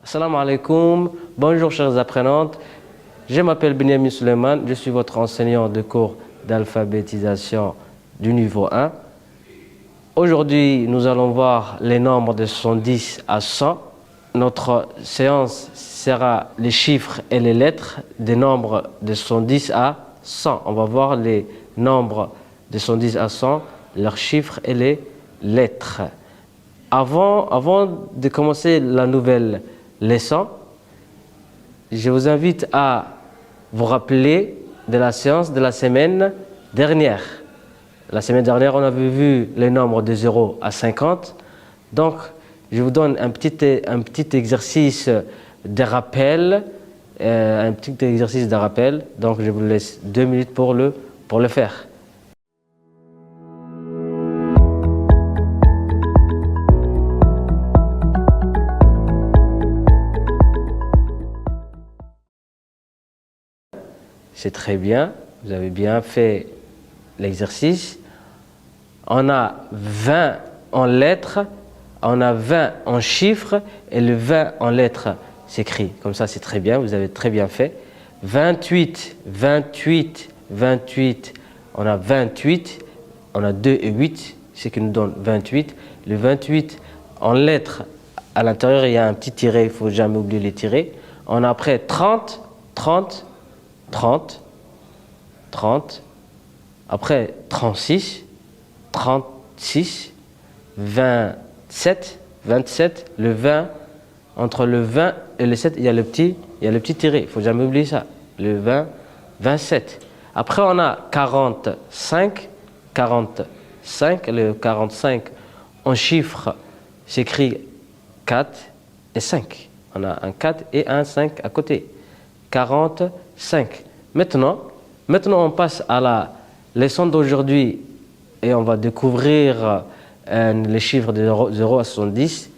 Assalamu alaikum, bonjour chers apprenantes, je m'appelle Benyamin Suleiman, je suis votre enseignant de cours d'alphabétisation du niveau 1. Aujourd'hui, nous allons voir les nombres de 70 à 100. Notre séance sera les chiffres et les lettres des nombres de 70 à 100. On va voir les nombres de 70 à 100, leurs chiffres et les lettres. Avant de commencer la nouvelle leçon, je vous invite à vous rappeler de la séance de la semaine dernière. La semaine dernière, on avait vu les nombres de 0 à 50. Donc, je vous donne un petit exercice de rappel. Donc, je vous laisse 2 minutes pour le faire. C'est très bien, vous avez bien fait l'exercice. On a 20 en lettres, on a 20 en chiffres et le 20 en lettres s'écrit. Comme ça, c'est très bien, vous avez très bien fait. 28, 28, 28, on a 28, on a 2 et 8, ce qui nous donne 28. Le 28 en lettres, à l'intérieur, il y a un petit tiret, il ne faut jamais oublier les tirets. On a après 30, 30, 30, 30, après 36, 36, 27, 27, le 20, entre le 20 et le 7, il y a le petit tiré, il ne faut jamais oublier ça, le 20, 27. Après on a 45, 45, le 45 en chiffres s'écrit 4 et 5. On a un 4 et un 5 à côté. 45. Maintenant, on passe à la leçon d'aujourd'hui et on va découvrir les chiffres de 0 à 70.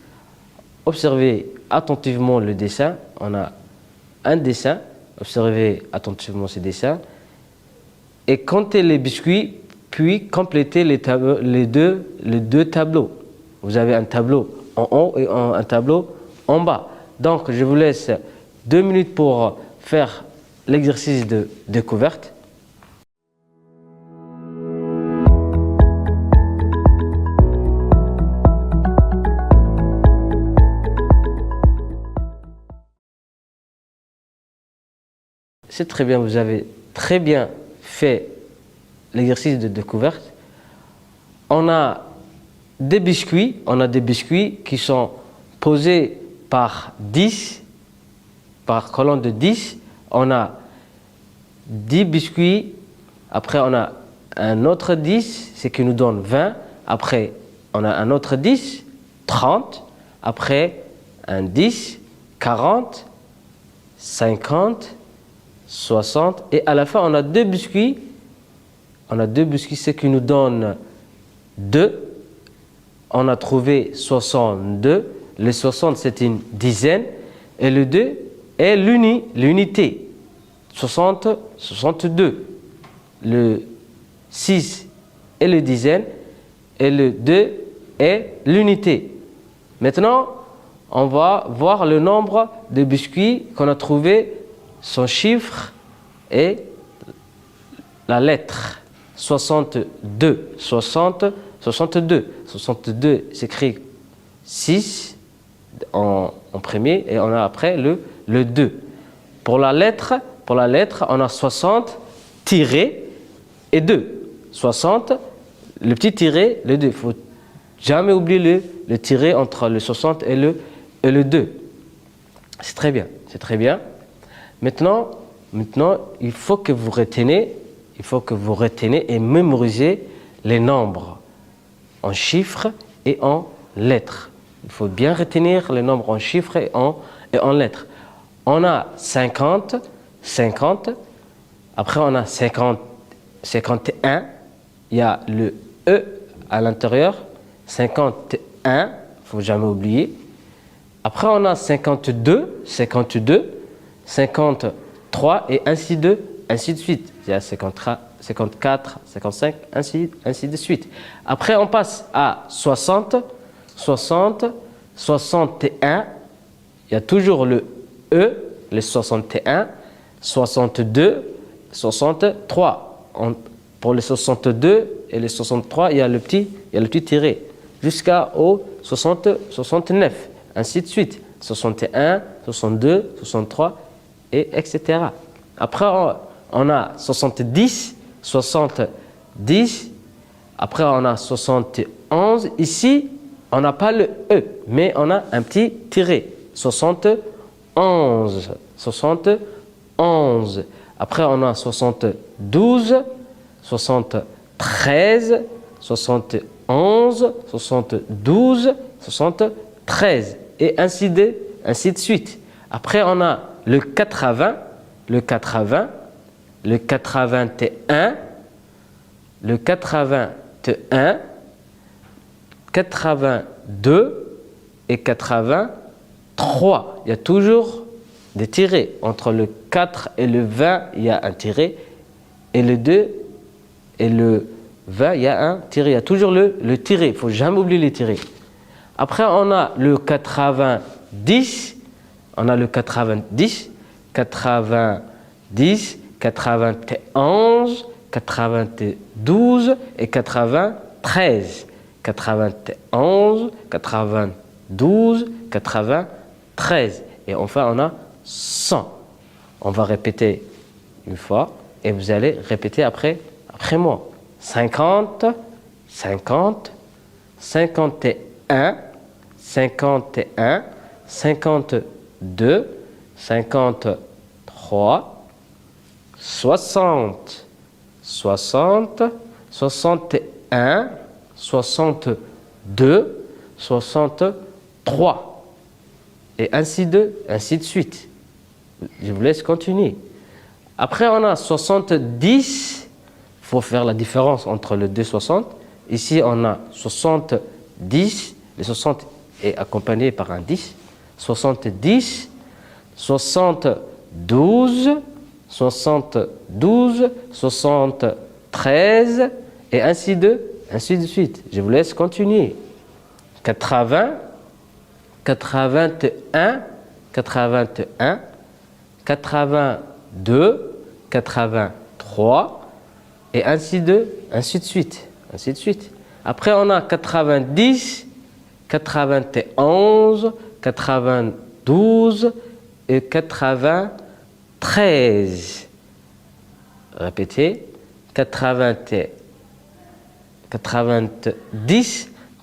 Observez attentivement le dessin. On a un dessin. Observez attentivement ce dessin. Et comptez les biscuits, puis complétez les deux tableaux. Vous avez un tableau en haut et un tableau en bas. Donc, je vous laisse 2 minutes pour faire l'exercice de découverte. C'est très bien, vous avez très bien fait l'exercice de découverte. On a des biscuits qui sont posés par 10, par colonne de 10. On a 10 biscuits, après on a un autre 10, ce qui nous donne 20. Après, on a un autre 10, 30. Après, un 10, 40, 50, 60. Et à la fin, on a 2 biscuits. On a 2 biscuits, ce qui nous donne 2. On a trouvé 62. Le 60, c'est une dizaine. Et le 2 est l'unité. 60, 62. Le 6 est le dizaine. Et le 2 est l'unité. Maintenant, on va voir le nombre de biscuits qu'on a trouvé, son chiffre et la lettre. 62. 62 s'écrit 6 en premier et on a après le 2. Pour la lettre, on a 60 tiré et 2. 60, le petit tiré, le 2. Il ne faut jamais oublier le tiré entre le 60 et le 2. C'est très bien, c'est très bien. Maintenant, il faut que vous reteniez et mémorisez les nombres en chiffres et en lettres. Il faut bien retenir les nombres en chiffres et en lettres. On a 50, 50. Après, on a 50, 51. Il y a le E à l'intérieur. 51, il ne faut jamais oublier. Après, on a 52, 52, 53 et ainsi de suite. Il y a 53, 54, 55, ainsi de suite. Après, on passe à 60, 60, 61. il y a toujours le E, le 61, 62, 63. Pour les 62 et les 63, il y a le petit tiré jusqu'au 69, ainsi de suite. 61, 62, 63, et etc. Après, on a 70, 70. Après, on a 71. Ici, on n'a pas le E, mais on a un petit tiré. 71, 71. Après, on a 72, 73, 71, 72, 73. Et ainsi de suite. Après, on a le 80, le 81, le 81, 82 et 83. Il y a toujours des tirés. Entre le 4 et le 20, il y a un tiré. Et le 2 et le 20, il y a un tiré. Il y a toujours le tiré. Il ne faut jamais oublier les tirés. Après, on a le 90. On a le 90, 90, 91, 92 et 93. 91, 92, 93. Et enfin, on a 100. On va répéter une fois et vous allez répéter après moi. 50, 50, 51, 51, 52, 53, 60, 60, 61, 62, 63 et ainsi de suite. Je vous laisse continuer. Après, on a 70. Il faut faire la différence entre le 2 et 60. Ici, on a 70. Le 60 est accompagné par un 10. 70, 72, 72, 73 et ainsi de suite. Je vous laisse continuer. 80, 81, 81, 82, 83 et ainsi de suite. Ainsi de suite. Après, on a 90, 91, 92 et 93. Répétez. 90,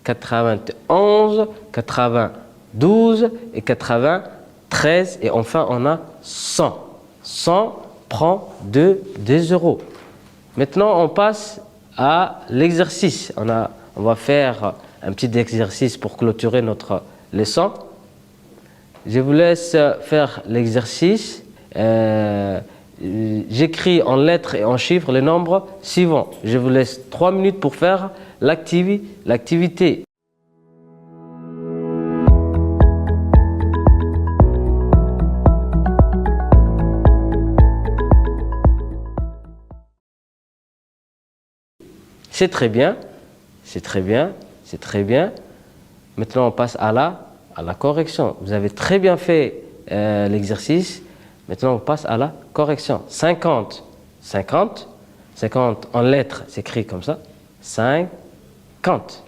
91, 92 et 93. Et enfin, on a 100. 100 prend 2 euros. Maintenant, on passe à l'exercice. On va faire un petit exercice pour clôturer notre leçon. Je vous laisse faire l'exercice. J'écris en lettres et en chiffres les nombres suivants. Je vous laisse 3 minutes pour faire l'activité. C'est très bien, c'est très bien, c'est très bien. Maintenant, on passe à la correction. Vous avez très bien fait l'exercice. Maintenant, on passe à la correction. 50, 50. 50 en lettres, c'est écrit comme ça. 50.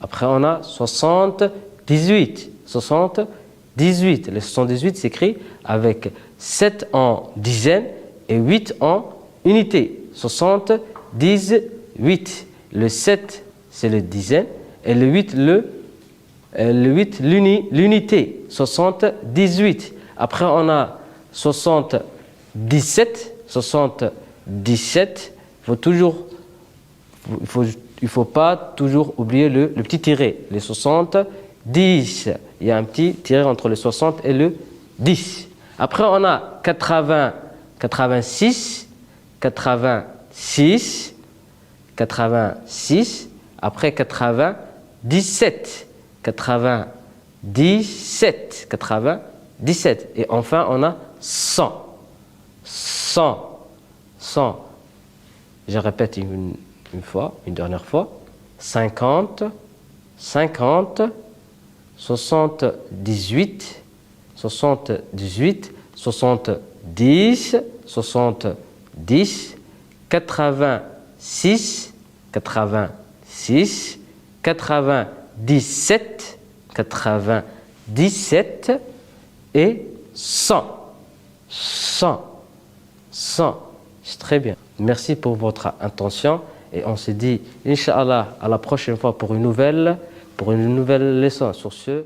Après, on a 78. 78. Le 78 s'écrit avec 7 en dizaines et 8 en unités. 78. Le 7, c'est le dizaine. Et le 8, l'unité. 78. Après, on a 77. 77. Il ne faut pas toujours oublier le petit tiré. Les 70. Il y a un petit tiré entre le 60 et le 10. Après, on a 80, 86, 86, 86. Après 97, 97, 97. Et enfin, on a 100. 100, 100. Je répète une fois, une dernière fois. 50, 50, 78, 78, 70, 70, 86, 86, 97, 97 et 100. 100. 100. C'est très bien. Merci pour votre attention et on se dit, Inch'Allah, à la prochaine fois pour une nouvelle leçon. Sur ce,